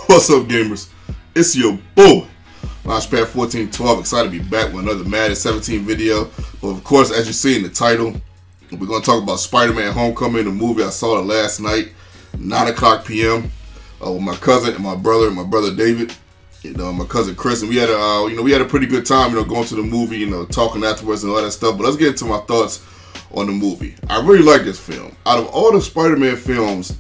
What's up, gamers? It's your boy, Launchpad 1412. Excited to be back with another Madden 17 video. But of course, as you see in the title, we're going to talk about Spider-Man Homecoming, the movie. I saw it last night, 9 o'clock p.m. With my cousin and my brother David, my cousin Chris, and we had a pretty good time, going to the movie, talking afterwards and all that stuff. But let's get into my thoughts on the movie. I really like this film. Out of all the Spider-Man films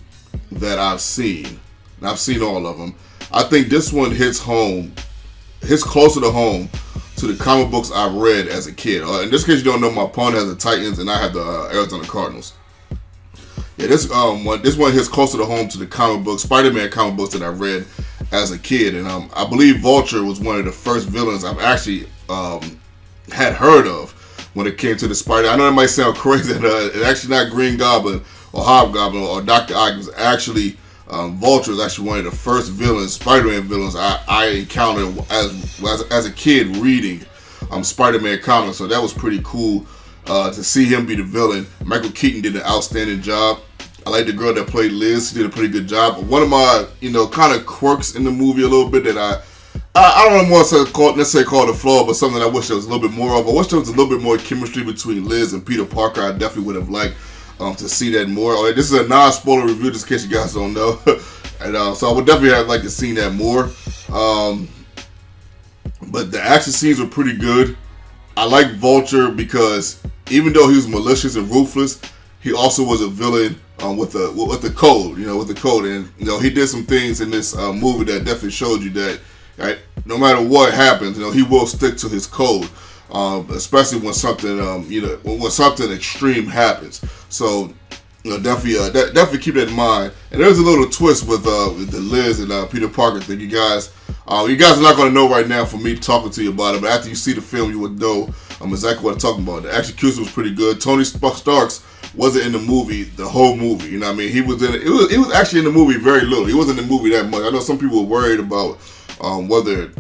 that I've seen, and I've seen all of them, I think this one hits closer to home to the comic books I read as a kid. In this case, you don't know, my opponent has the Titans and I have the Arizona Cardinals. Yeah, this one hits closer to home to the Spider-Man comic books that I read as a kid. And I believe Vulture was one of the first villains I've actually had heard of when it came to the Spider. I know that might sound crazy. It's actually not Green Goblin or Hobgoblin or Dr. Ock. It was actually Vulture is actually one of the first villains, Spider-Man villains I encountered as a kid reading Spider-Man comics. So that was pretty cool to see him be the villain. Michael Keaton did an outstanding job. I like the girl that played Liz. She did a pretty good job. But one of my, kind of quirks in the movie a little bit that I don't want to necessarily call it a flaw, but something I wish there was a little bit more of. I wish there was a little bit more chemistry between Liz and Peter Parker. I definitely would have liked to see that more. This is a non-spoiler review, just in case you guys don't know. And so I would definitely have liked to see that more. But the action scenes were pretty good. I like Vulture because even though he was malicious and ruthless, he also was a villain with the code. With the code, and he did some things in this movie that definitely showed you that, right, no matter what happens, he will stick to his code. Especially when something, when something extreme happens. So, definitely keep that in mind. And there's a little twist with the Liz and Peter Parker thing. You guys are not going to know right now from me talking to you about it. But after you see the film, you would know exactly what I'm talking about. The execution was pretty good. Tony Starks wasn't in the movie the whole movie. You know what I mean? He was in it. He was actually in the movie very little. He wasn't in the movie that much. I know some people were worried about whether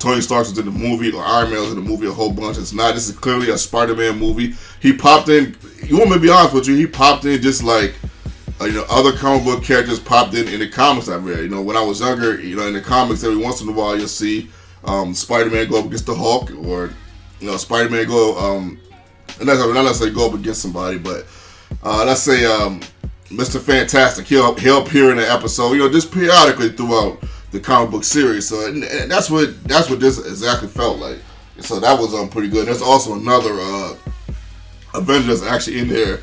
Tony Stark was in the movie or Iron Man was in the movie a whole bunch. It's not. This is clearly a Spider-Man movie. He popped in. You want me to be honest with you? He popped in just like other comic book characters popped in the comics I read. when I was younger, in the comics, every once in a while you'll see Spider-Man go up against the Hulk, or Spider-Man go not necessarily go up against somebody, but let's say Mr. Fantastic. He'll appear in an episode, just periodically throughout the comic book series. So and that's what this exactly felt like. So that was pretty good. There's also another Avenger that's actually in there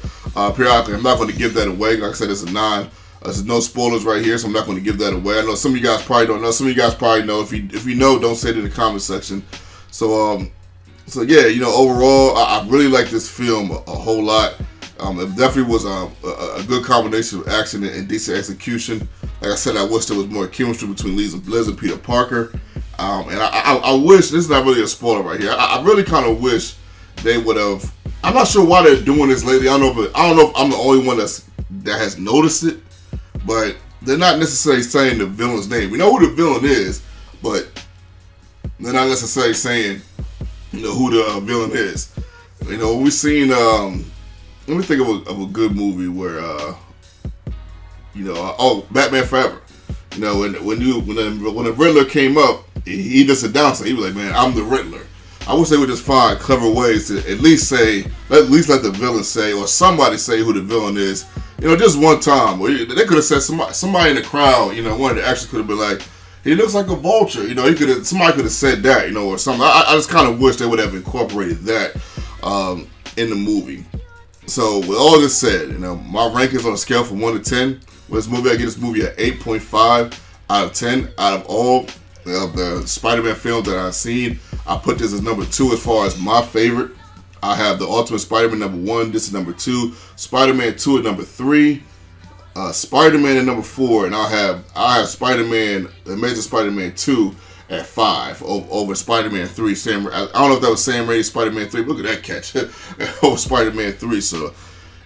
periodically. I'm not going to give that away. Like I said, there's no spoilers right here, so I'm not going to give that away. I know some of you guys probably don't know. Some of you guys probably know. If you know, don't say it in the comment section. So yeah, overall, I really like this film a whole lot. It definitely was a good combination of action and decent execution. Like I said, I wish there was more chemistry between Liz and Peter Parker. And I wish, this is not really a spoiler right here, I really kind of wish they would have, I'm not sure why they're doing this lately. I don't know if I'm the only one that has noticed it, but they're not necessarily saying the villain's name. We know who the villain is, but they're not necessarily saying who the villain is. We've seen, let me think of a good movie where, Batman Forever. When the Riddler came up, he just announced it. He was like, "Man, I'm the Riddler." I wish they would just find clever ways to at least let the villain say, or somebody say who the villain is. Just one time. Or they could have said somebody in the crowd. One of the actors could have been like, "He looks like a vulture." Somebody could have said that. Or something. I just kind of wish they would have incorporated that in the movie. So with all this said, my rankings on a scale from 1 to 10 with this movie, I give this movie an 8.5 out of 10. Out of all the Spider-Man films that I've seen, I put this as number 2 as far as my favorite. I have the Ultimate Spider-Man number 1. This is number 2. Spider-Man 2 at number 3. Spider-Man at number 4, and I have Spider-Man, the Amazing Spider-Man 2 at 5 over Spider-Man 3. I don't know if that was Sam Raimi's Spider-Man 3. Look at that catch over Spider-Man 3. So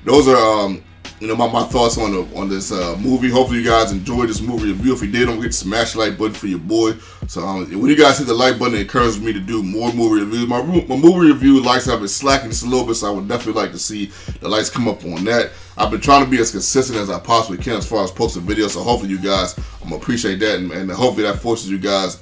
those are my thoughts on this movie. Hopefully you guys enjoyed this movie review. If you did, don't forget to smash the like button for your boy. So when you guys hit the like button, it encourages me to do more movie reviews. My movie review likes have been slacking just a little bit, so I would definitely like to see the lights come up on that. I've been trying to be as consistent as I possibly can as far as posting videos, so hopefully you guys appreciate that, and hopefully that forces you guys,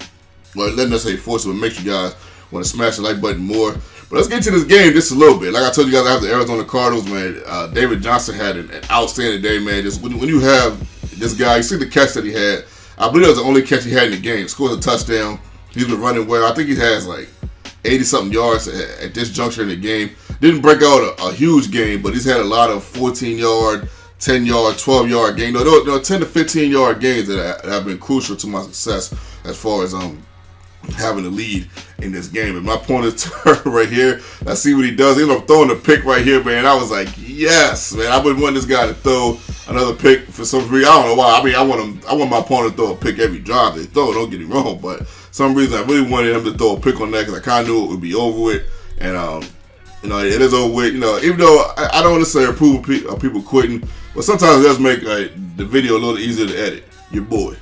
well, letting us say forces, but makes you guys want to smash the like button more. But let's get into this game just a little bit. Like I told you guys, I have the Arizona Cardinals, man. David Johnson had an outstanding day, man. Just when you have this guy, you see the catch that he had. I believe that was the only catch he had in the game. Scored a touchdown. He's been running well. I think he has like 80-something yards at this juncture in the game. Didn't break out a huge game, but he's had a lot of 14-yard, 10-yard, 12-yard games. There are 10 to 15-yard games that have been crucial to my success as far as having a lead in this game. And my point is right here. I see what he does. He ended up throwing the pick right here, man. I was like, yes, man. I wouldn't want this guy to throw another pick for some reason. I don't know why. I mean, I want my opponent to throw a pick every drive they throw. Don't get me wrong, but some reason I really wanted him to throw a pick on that because I kind of knew it would be over with. And it is over with. Even though I don't necessarily approve of people quitting, but sometimes it does make the video a little easier to edit. Your boy.